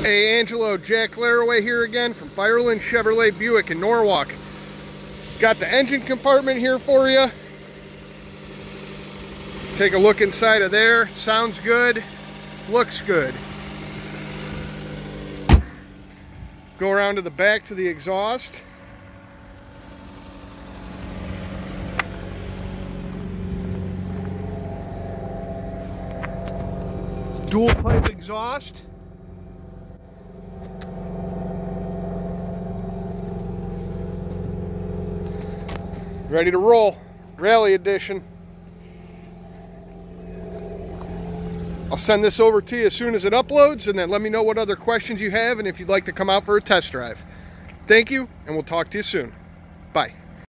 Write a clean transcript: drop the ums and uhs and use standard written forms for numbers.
Hey Angelo, Jack Laraway here again from Fireland Chevrolet Buick in Norwalk. Got the engine compartment here for you. Take a look inside of there. Sounds good, looks good. Go around to the back to the exhaust. Dual pipe exhaust. Ready to roll. Rally edition. I'll send this over to you as soon as it uploads, and then let me know what other questions you have and if you'd like to come out for a test drive. Thank you, and we'll talk to you soon.